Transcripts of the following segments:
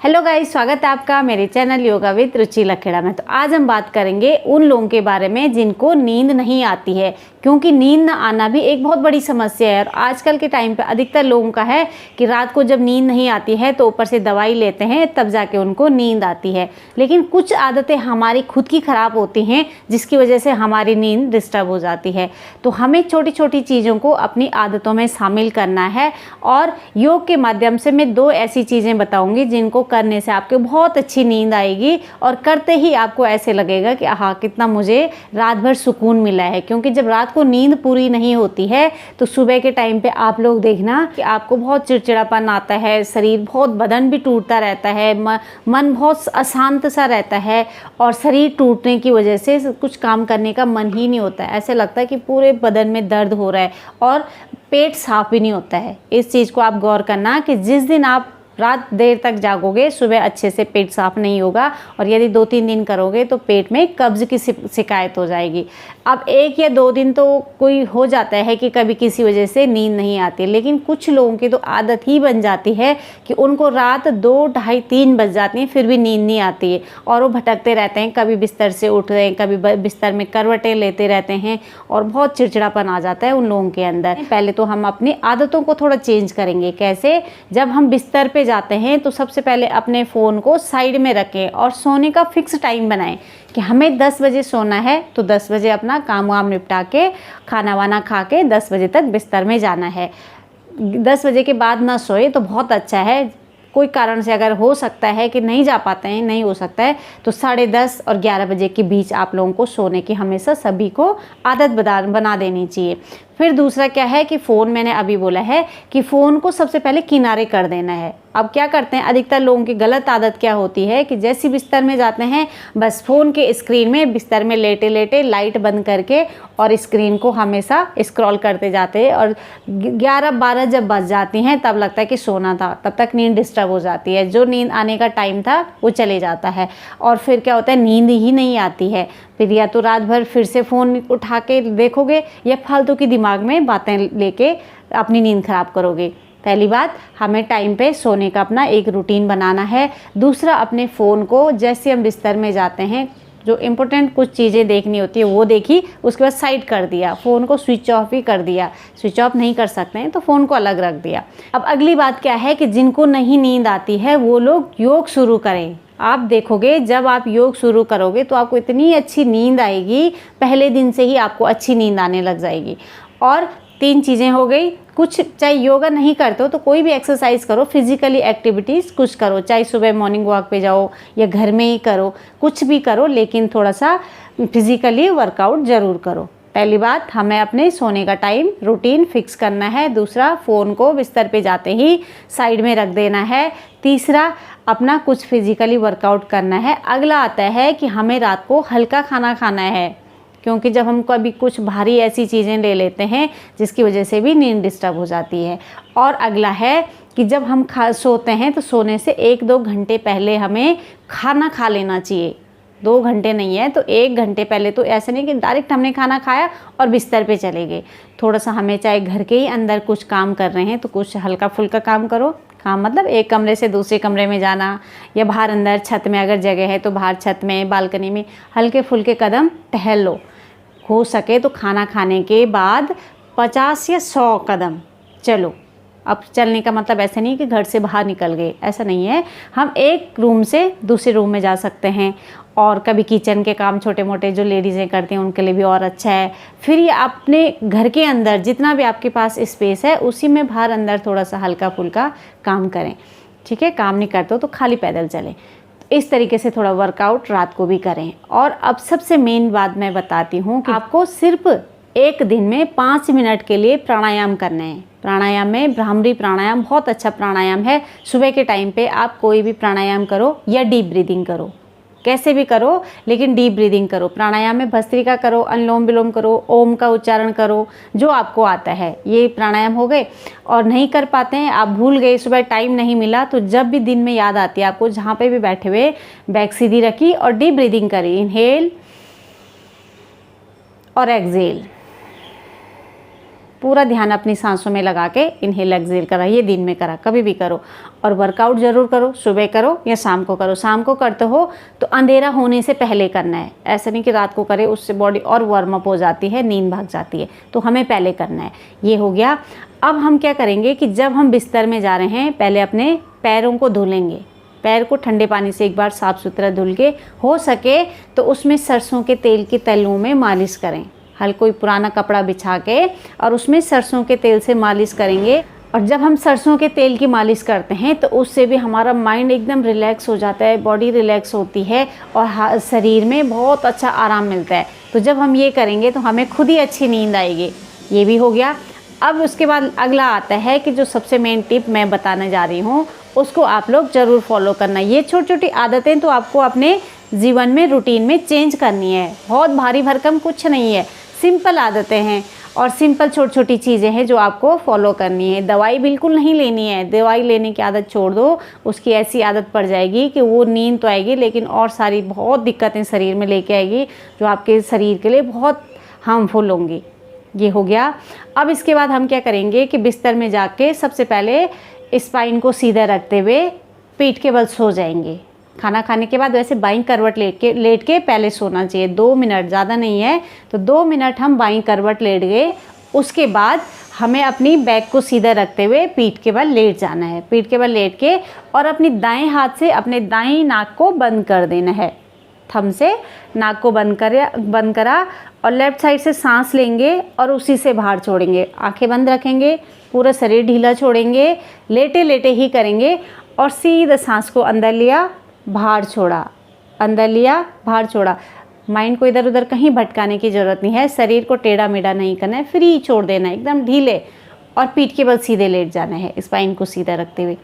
Hello guys, स्वागत है आपका मेरे चैनल योगा विद रुचि लखेड़ा में। तो आज हम बात करेंगे उन लोगों के बारे में जिनको नींद नहीं आती है, क्योंकि नींद न आना भी एक बहुत बड़ी समस्या है। और आजकल के टाइम पे अधिकतर लोगों का है कि रात को जब नींद नहीं आती है तो ऊपर से दवाई लेते हैं, तब जाके उनको नींद आती है। लेकिन कुछ आदतें हमारी खुद की ख़राब होती हैं जिसकी वजह से हमारी नींद डिस्टर्ब हो जाती है। तो हमें छोटी छोटी चीज़ों को अपनी आदतों में शामिल करना है। और योग के माध्यम से मैं 2 ऐसी चीज़ें बताऊँगी जिनको करने से आपको बहुत अच्छी नींद आएगी और करते ही आपको ऐसे लगेगा कि हाँ, कितना मुझे रात भर सुकून मिला है। क्योंकि जब रात को नींद पूरी नहीं होती है तो सुबह के टाइम पे आप लोग देखना कि आपको बहुत चिड़चिड़ापन आता है, शरीर बहुत, बदन भी टूटता रहता है, मन बहुत अशांत सा रहता है और शरीर टूटने की वजह से कुछ काम करने का मन ही नहीं होता है। ऐसे लगता है कि पूरे बदन में दर्द हो रहा है और पेट साफ भी नहीं होता है। इस चीज़ को आप गौर करना कि जिस दिन आप रात देर तक जागोगे, सुबह अच्छे से पेट साफ नहीं होगा और यदि 2-3 दिन करोगे तो पेट में कब्ज़ की शिकायत हो जाएगी। अब 1 या 2 दिन तो कोई हो जाता है कि कभी किसी वजह से नींद नहीं आती, लेकिन कुछ लोगों की तो आदत ही बन जाती है कि उनको रात 2, ढाई, 3 बज जाती हैं फिर भी नींद नहीं आती है और वो भटकते रहते हैं। कभी बिस्तर से उठ रहे हैं, कभी बिस्तर में करवटें लेते रहते हैं और बहुत चिड़चिड़ापन आ जाता है उन लोगों के अंदर। पहले तो हम अपनी आदतों को थोड़ा चेंज करेंगे। कैसे? जब हम बिस्तर पे जाते हैं तो सबसे पहले अपने फ़ोन को साइड में रखें और सोने का फिक्स टाइम बनाएं कि हमें 10 बजे सोना है। तो 10 बजे अपना काम वाम निपटा के, खाना वाना खा के 10 बजे तक बिस्तर में जाना है। 10 बजे के बाद ना सोए तो बहुत अच्छा है। कोई कारण से अगर हो सकता है कि नहीं जा पाते हैं, नहीं हो सकता है, तो 10:30 और 11 बजे के बीच आप लोगों को सोने की हमेशा सभी को आदत बना देनी चाहिए। फिर दूसरा क्या है कि फ़ोन, मैंने अभी बोला है कि फ़ोन को सबसे पहले किनारे कर देना है। अब क्या करते हैं, अधिकतर लोगों की गलत आदत क्या होती है कि जैसे बिस्तर में जाते हैं बस फ़ोन के स्क्रीन में बिस्तर में लेटे लेटे लाइट बंद करके और स्क्रीन को हमेशा स्क्रॉल करते जाते हैं और 11-12 जब बज जाती हैं तब लगता है कि सोना था, तब तक नींद डिस्टर्ब हो जाती है। जो नींद आने का टाइम था वो चले जाता है और फिर क्या होता है, नींद ही नहीं आती है। फिर या तो रात भर फिर से फ़ोन उठा के देखोगे या फालतू की दिमाग में बातें लेके अपनी नींद ख़राब करोगे। पहली बात, हमें टाइम पे सोने का अपना एक रूटीन बनाना है। दूसरा, अपने फ़ोन को जैसे हम बिस्तर में जाते हैं, जो इम्पोर्टेंट कुछ चीज़ें देखनी होती है वो देखी, उसके बाद साइड कर दिया, फ़ोन को स्विच ऑफ ही कर दिया। स्विच ऑफ नहीं कर सकते हैं तो फ़ोन को अलग रख दिया। अब अगली बात क्या है कि जिनको नहीं नींद आती है वो लोग योग शुरू करें। आप देखोगे जब आप योग शुरू करोगे तो आपको इतनी अच्छी नींद आएगी, पहले दिन से ही आपको अच्छी नींद आने लग जाएगी। और 3 चीज़ें हो गई। कुछ, चाहे योगा नहीं करते हो तो कोई भी एक्सरसाइज करो, फिजिकली एक्टिविटीज़ कुछ करो, चाहे सुबह मॉर्निंग वॉक पे जाओ या घर में ही करो, कुछ भी करो, लेकिन थोड़ा सा फिजिकली वर्कआउट ज़रूर करो। पहली बात, हमें अपने सोने का टाइम रूटीन फिक्स करना है। दूसरा, फ़ोन को बिस्तर पे जाते ही साइड में रख देना है। तीसरा, अपना कुछ फिजिकली वर्कआउट करना है। अगला आता है कि हमें रात को हल्का खाना खाना है, क्योंकि जब हम कभी कुछ भारी ऐसी चीज़ें ले लेते हैं जिसकी वजह से भी नींद डिस्टर्ब हो जाती है। और अगला है कि जब हम सोते हैं तो सोने से 1-2 घंटे पहले हमें खाना खा लेना चाहिए। 2 घंटे नहीं है तो 1 घंटे पहले। तो ऐसे नहीं कि डायरेक्ट हमने खाना खाया और बिस्तर पे चले गए। थोड़ा सा हमें, चाहे घर के ही अंदर कुछ काम कर रहे हैं तो कुछ हल्का फुल्का काम करो। काम मतलब एक कमरे से दूसरे कमरे में जाना या बाहर अंदर छत में अगर जगह है तो बाहर छत में, बालकनी में हल्के फुल्के कदम टहल लो। हो सके तो खाना खाने के बाद 50 या 100 कदम चलो। अब चलने का मतलब ऐसा नहीं कि घर से बाहर निकल गए, ऐसा नहीं है। हम एक रूम से दूसरे रूम में जा सकते हैं और कभी किचन के काम छोटे मोटे जो लेडीज़ें करती हैं उनके लिए भी और अच्छा है। फिर ये अपने घर के अंदर जितना भी आपके पास स्पेस है उसी में बाहर अंदर थोड़ा सा हल्का फुल्का काम करें। ठीक है, काम नहीं करते हो तो खाली पैदल चलें। इस तरीके से थोड़ा वर्कआउट रात को भी करें। और अब सबसे मेन बात मैं बताती हूँ कि आपको सिर्फ एक दिन में 5 मिनट के लिए प्राणायाम करना है। प्राणायाम में भ्रामरी प्राणायाम बहुत अच्छा प्राणायाम है। सुबह के टाइम पे आप कोई भी प्राणायाम करो या डीप ब्रीदिंग करो, कैसे भी करो, लेकिन डीप ब्रीदिंग करो। प्राणायाम में भस्त्रिका करो, अनुलोम विलोम करो, ओम का उच्चारण करो, जो आपको आता है। ये प्राणायाम हो गए। और नहीं कर पाते हैं, आप भूल गए, सुबह टाइम नहीं मिला, तो जब भी दिन में याद आती है आपको, जहाँ पे भी बैठे हुए बैक सीधी रखी और डीप ब्रीदिंग करी। इनहेल और एक्सहेल, पूरा ध्यान अपनी सांसों में लगा के इनहेल एक्सहेल करा। ये दिन में करा, कभी भी करो। और वर्कआउट ज़रूर करो, सुबह करो या शाम को करो। शाम को करते हो तो अंधेरा होने से पहले करना है, ऐसा नहीं कि रात को करे, उससे बॉडी और वार्म अप हो जाती है, नींद भाग जाती है। तो हमें पहले करना है। ये हो गया। अब हम क्या करेंगे कि जब हम बिस्तर में जा रहे हैं, पहले अपने पैरों को धुलेंगे। पैर को ठंडे पानी से एक बार साफ़ सुथरा धुल के, हो सके तो उसमें सरसों के तेल की तलों में मालिश करें। हल्का कोई पुराना कपड़ा बिछा के और उसमें सरसों के तेल से मालिश करेंगे। और जब हम सरसों के तेल की मालिश करते हैं तो उससे भी हमारा माइंड एकदम रिलैक्स हो जाता है, बॉडी रिलैक्स होती है और शरीर में बहुत अच्छा आराम मिलता है। तो जब हम ये करेंगे तो हमें खुद ही अच्छी नींद आएगी। ये भी हो गया। अब उसके बाद अगला आता है कि जो सबसे मेन टिप मैं बताने जा रही हूँ, उसको आप लोग ज़रूर फॉलो करना। ये छोटी छोटी आदतें तो आपको अपने जीवन में, रूटीन में चेंज करनी है। बहुत भारी भरकम कुछ नहीं है, सिंपल आदतें हैं और सिंपल छोटी छोटी चीज़ें हैं जो आपको फॉलो करनी है। दवाई बिल्कुल नहीं लेनी है, दवाई लेने की आदत छोड़ दो। उसकी ऐसी आदत पड़ जाएगी कि वो नींद तो आएगी लेकिन और सारी बहुत दिक्कतें शरीर में लेके आएगी, जो आपके शरीर के लिए बहुत हार्मफुल होंगी। ये हो गया। अब इसके बाद हम क्या करेंगे कि बिस्तर में जाके सबसे पहले स्पाइन को सीधा रखते हुए पीठ के बल सो जाएंगे। खाना खाने के बाद वैसे बाईं करवट लेट के पहले सोना चाहिए। 2 मिनट, ज़्यादा नहीं है तो 2 मिनट हम बाईं करवट लेट गए। उसके बाद हमें अपनी बैक को सीधा रखते हुए पीठ के बल लेट जाना है। पीठ के बल लेट के और अपनी दाएं हाथ से अपने दाएं नाक को बंद कर देना है। थंब से नाक को बंद करा और लेफ़्ट साइड से सांस लेंगे और उसी से बाहर छोड़ेंगे। आंखें बंद रखेंगे, पूरा शरीर ढीला छोड़ेंगे, लेटे लेटे ही करेंगे और सीधा सांस को अंदर लिया, बाहर छोड़ा, अंदर लिया, बाहर छोड़ा। माइंड को इधर उधर कहीं भटकाने की ज़रूरत नहीं है। शरीर को टेढ़ा मेढ़ा नहीं करना है, फ्री छोड़ देना है, एकदम ढीले। और पीठ के बल सीधे लेट जाना है, स्पाइन को सीधा रखते हुए।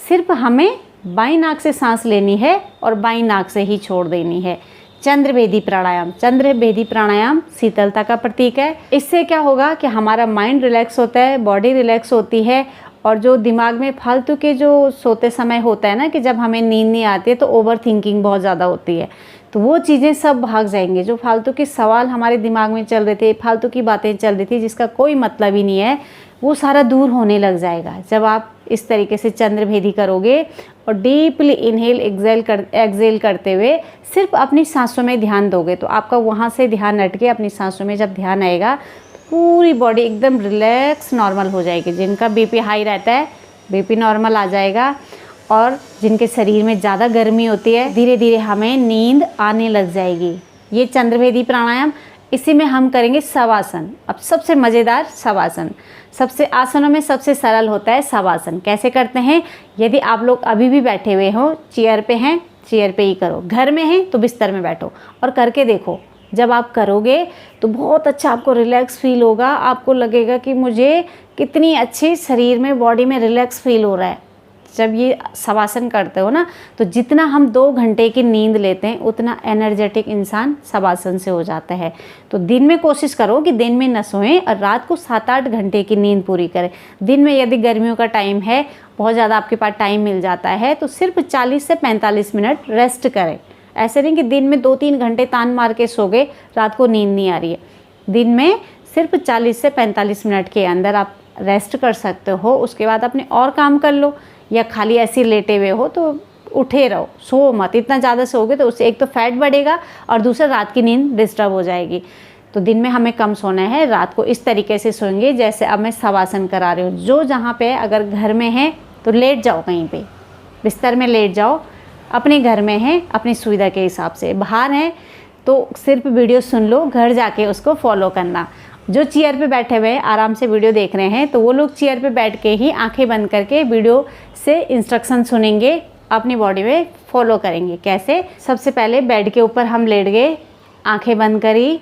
सिर्फ हमें बाईं नाक से सांस लेनी है और बाईं नाक से ही छोड़ देनी है। चंद्रभेदी प्राणायाम। चंद्रभेदी प्राणायाम शीतलता का प्रतीक है। इससे क्या होगा कि हमारा माइंड रिलैक्स होता है, बॉडी रिलैक्स होती है और जो दिमाग में फालतू के जो सोते समय होता है ना कि जब हमें नींद नहीं आती है तो ओवर थिंकिंग बहुत ज़्यादा होती है, तो वो चीज़ें सब भाग जाएंगे। जो फालतू के सवाल हमारे दिमाग में चल रहे थे, फालतू की बातें चल रही थी जिसका कोई मतलब ही नहीं है, वो सारा दूर होने लग जाएगा जब आप इस तरीके से चंद्रभेदी करोगे। और डीपली इनहेल एक्सहेल करते हुए सिर्फ अपनी सांसों में ध्यान दोगे तो आपका वहाँ से ध्यान हट के अपनी सांसों में जब ध्यान आएगा तो पूरी बॉडी एकदम रिलैक्स नॉर्मल हो जाएगी। जिनका बीपी हाई रहता है बीपी नॉर्मल आ जाएगा और जिनके शरीर में ज़्यादा गर्मी होती है धीरे धीरे हमें नींद आने लग जाएगी। ये चंद्रभेदी प्राणायाम, इसी में हम करेंगे शवासन। अब सबसे मज़ेदार शवासन, सबसे आसनों में सबसे सरल होता है शवासन। कैसे करते हैं? यदि आप लोग अभी भी बैठे हुए हो, चेयर पे हैं, चेयर पे ही करो। घर में हैं तो बिस्तर में बैठो और करके देखो। जब आप करोगे तो बहुत अच्छा आपको रिलैक्स फील होगा। आपको लगेगा कि मुझे कितनी अच्छी शरीर में, बॉडी में रिलैक्स फील हो रहा है। जब ये शवासन करते हो ना तो जितना हम 2 घंटे की नींद लेते हैं उतना एनर्जेटिक इंसान शवासन से हो जाता है। तो दिन में कोशिश करो कि दिन में न सोएं और रात को 7-8 घंटे की नींद पूरी करें। दिन में यदि गर्मियों का टाइम है, बहुत ज़्यादा आपके पास टाइम मिल जाता है तो सिर्फ 40 से 45 मिनट रेस्ट करें। ऐसे नहीं कि दिन में 2-3 घंटे तान मार के सो गए, रात को नींद नहीं आ रही है। दिन में सिर्फ 40 से 45 मिनट के अंदर आप रेस्ट कर सकते हो। उसके बाद अपने और काम कर लो, या खाली ऐसे लेटे हुए हो तो उठे रहो, सो मत। इतना ज़्यादा सोओगे तो उससे एक तो फैट बढ़ेगा और दूसरा रात की नींद डिस्टर्ब हो जाएगी। तो दिन में हमें कम सोना है, रात को इस तरीके से सोएंगे जैसे अब मैं शवासन करा रही हूँ। जो जहाँ पे अगर घर में है तो लेट जाओ, कहीं पे बिस्तर में लेट जाओ। अपने घर में है अपनी सुविधा के हिसाब से, बाहर हैं तो सिर्फ वीडियो सुन लो, घर जाके उसको फॉलो करना। जो चेयर पे बैठे हुए आराम से वीडियो देख रहे हैं तो वो लोग चेयर पे बैठ के ही आंखें बंद करके वीडियो से इंस्ट्रक्शन सुनेंगे, अपनी बॉडी में फॉलो करेंगे। कैसे? सबसे पहले बेड के ऊपर हम लेट गए, आंखें बंद करी,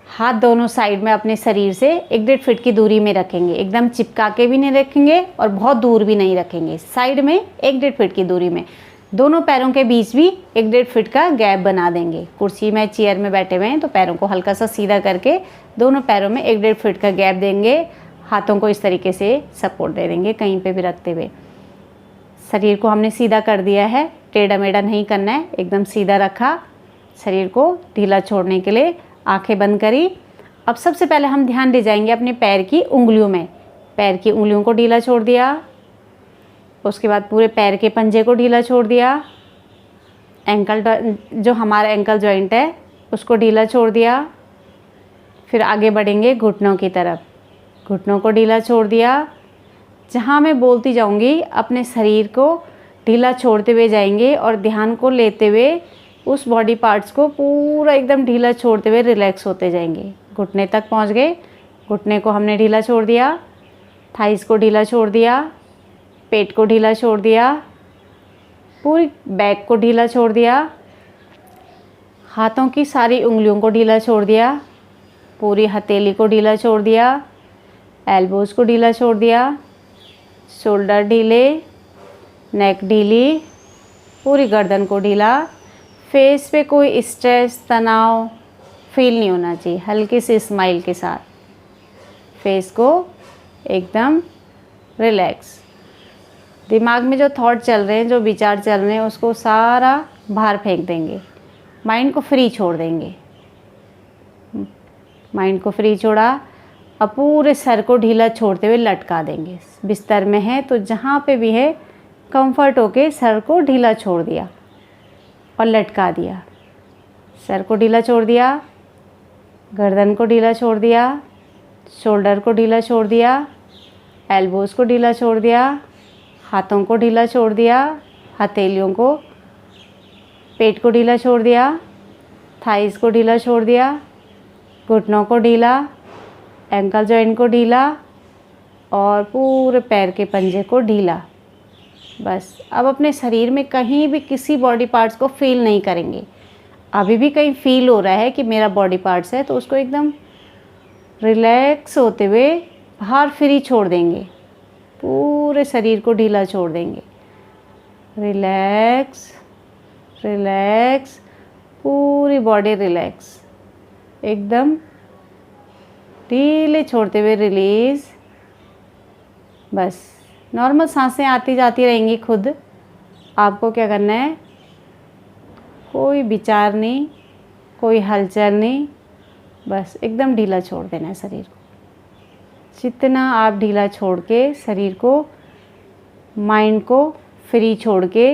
हाथ दोनों साइड में अपने शरीर से 1-1.5 फीट की दूरी में रखेंगे। एकदम चिपका के भी नहीं रखेंगे और बहुत दूर भी नहीं रखेंगे, साइड में 1-1.5 फीट की दूरी में। दोनों पैरों के बीच भी 1-1.5 फीट का गैप बना देंगे। कुर्सी में, चेयर में बैठे हुए हैं तो पैरों को हल्का सा सीधा करके दोनों पैरों में 1-1.5 फीट का गैप देंगे। हाथों को इस तरीके से सपोर्ट दे देंगे कहीं पे भी रखते हुए। शरीर को हमने सीधा कर दिया है, टेढ़ा मेढ़ा नहीं करना है, एकदम सीधा रखा। शरीर को ढीला छोड़ने के लिए आंखें बंद करी अब सबसे पहले हम ध्यान दे जाएंगे अपने पैर की उंगलियों में। पैर की उंगलियों को ढीला छोड़ दिया, उसके बाद पूरे पैर के पंजे को ढीला छोड़ दिया, एंकल जो हमारा एंकल जॉइंट है उसको ढीला छोड़ दिया। फिर आगे बढ़ेंगे घुटनों की तरफ, घुटनों को ढीला छोड़ दिया। जहाँ मैं बोलती जाऊँगी अपने शरीर को ढीला छोड़ते हुए जाएंगे और ध्यान को लेते हुए उस बॉडी पार्ट्स को पूरा एकदम ढीला छोड़ते हुए रिलैक्स होते जाएंगे। घुटने तक पहुँच गए, घुटने को हमने ढीला छोड़ दिया, थाइस को ढीला छोड़ दिया, पेट को ढीला छोड़ दिया, पूरी बैक को ढीला छोड़ दिया, हाथों की सारी उंगलियों को ढीला छोड़ दिया, पूरी हथेली को ढीला छोड़ दिया, एल्बोज़ को ढीला छोड़ दिया, शोल्डर ढीले, नेक ढीली, पूरी गर्दन को ढीला। फेस पे कोई स्ट्रेस तनाव फील नहीं होना चाहिए, हल्की सी स्माइल के साथ फेस को एकदम रिलैक्स। दिमाग में जो थॉट चल रहे हैं, जो विचार चल रहे हैं, उसको सारा बाहर फेंक देंगे, माइंड को फ्री छोड़ देंगे। माइंड को फ्री छोड़ा, अब पूरे सर को ढीला छोड़ते हुए लटका देंगे। बिस्तर में है तो जहाँ पे भी है कंफर्ट होके सर को ढीला छोड़ दिया और लटका दिया। सर को ढीला छोड़ दिया, गर्दन को ढीला छोड़ दिया, शोल्डर को ढीला छोड़ दिया, एल्बोज़ को ढीला छोड़ दिया, हाथों को ढीला छोड़ दिया, हथेलियों को, पेट को ढीला छोड़ दिया, थाइस को ढीला छोड़ दिया, घुटनों को ढीला, एंकल जॉइंट को ढीला और पूरे पैर के पंजे को ढीला। बस अब अपने शरीर में कहीं भी किसी बॉडी पार्ट्स को फील नहीं करेंगे। अभी भी कहीं फील हो रहा है कि मेरा बॉडी पार्ट्स है तो उसको एकदम रिलैक्स होते हुए बाहर फ्री छोड़ देंगे, पूरे शरीर को ढीला छोड़ देंगे। रिलैक्स रिलैक्स, पूरी बॉडी रिलैक्स, एकदम ढीले छोड़ते हुए रिलीज़। बस नॉर्मल सांसें आती जाती रहेंगी खुद। आपको क्या करना है, कोई विचार नहीं, कोई हलचल नहीं, बस एकदम ढीला छोड़ देना है शरीर को। जितना आप ढीला छोड़ के शरीर को, माइंड को फ्री छोड़ के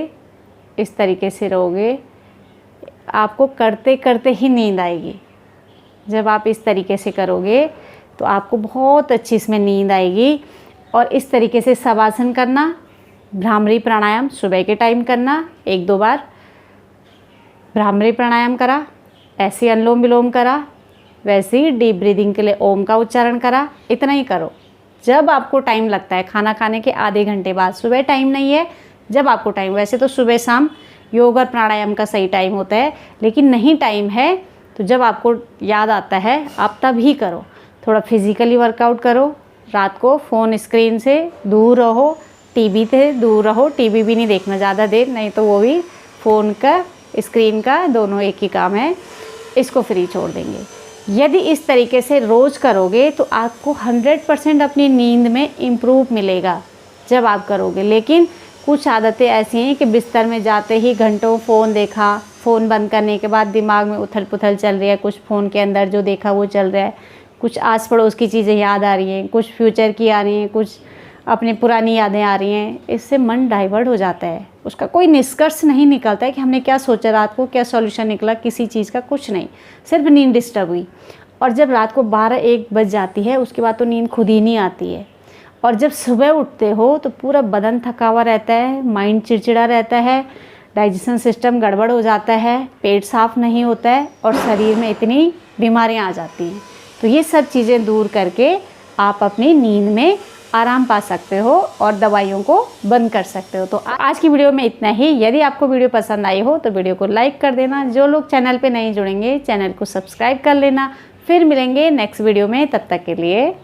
इस तरीके से रहोगे, आपको करते करते ही नींद आएगी। जब आप इस तरीके से करोगे तो आपको बहुत अच्छी इसमें नींद आएगी। और इस तरीके से शवासन करना, भ्रामरी प्राणायाम सुबह के टाइम करना, 1-2 बार भ्रामरी प्राणायाम करा, ऐसे अनुलोम विलोम करा, वैसे ही डीप ब्रीदिंग के लिए ओम का उच्चारण करा। इतना ही करो जब आपको टाइम लगता है, खाना खाने के आधे घंटे बाद। सुबह टाइम नहीं है, जब आपको टाइम, वैसे तो सुबह शाम योग और प्राणायाम का सही टाइम होता है, लेकिन नहीं टाइम है तो जब आपको याद आता है आप तब ही करो। थोड़ा फिजिकली वर्कआउट करो, रात को फ़ोन स्क्रीन से दूर रहो, टीवी से दूर रहो। टीवी भी नहीं देखना ज़्यादा देर, नहीं तो वो भी फ़ोन का स्क्रीन का दोनों एक ही काम है, इसको फ्री छोड़ देंगे। यदि इस तरीके से रोज़ करोगे तो आपको 100% अपनी नींद में इम्प्रूव मिलेगा जब आप करोगे। लेकिन कुछ आदतें ऐसी हैं कि बिस्तर में जाते ही घंटों फ़ोन देखा, फ़ोन बंद करने के बाद दिमाग में उथल पुथल चल रही है, कुछ फ़ोन के अंदर जो देखा वो चल रहा है, कुछ आस पड़ोस की चीज़ें याद आ रही हैं, कुछ फ्यूचर की आ रही हैं, कुछ अपनी पुरानी यादें आ रही हैं। इससे मन डाइवर्ट हो जाता है, उसका कोई निष्कर्ष नहीं निकलता है कि हमने क्या सोचा, रात को क्या सॉल्यूशन निकला, किसी चीज़ का कुछ नहीं, सिर्फ नींद डिस्टर्ब हुई। और जब रात को 12-1 बज जाती है उसके बाद तो नींद खुद ही नहीं आती है। और जब सुबह उठते हो तो पूरा बदन थका हुआ रहता है, माइंड चिड़चिड़ा रहता है, डाइजेशन सिस्टम गड़बड़ हो जाता है, पेट साफ नहीं होता है और शरीर में इतनी बीमारियां आ जाती हैं। तो ये सब चीज़ें दूर करके आप अपनी नींद में आराम पा सकते हो और दवाइयों को बंद कर सकते हो। तो आज की वीडियो में इतना ही। यदि आपको वीडियो पसंद आई हो तो वीडियो को लाइक कर देना। जो लोग चैनल पे नहीं जुड़ेंगे चैनल को सब्सक्राइब कर लेना। फिर मिलेंगे नेक्स्ट वीडियो में, तब तक के लिए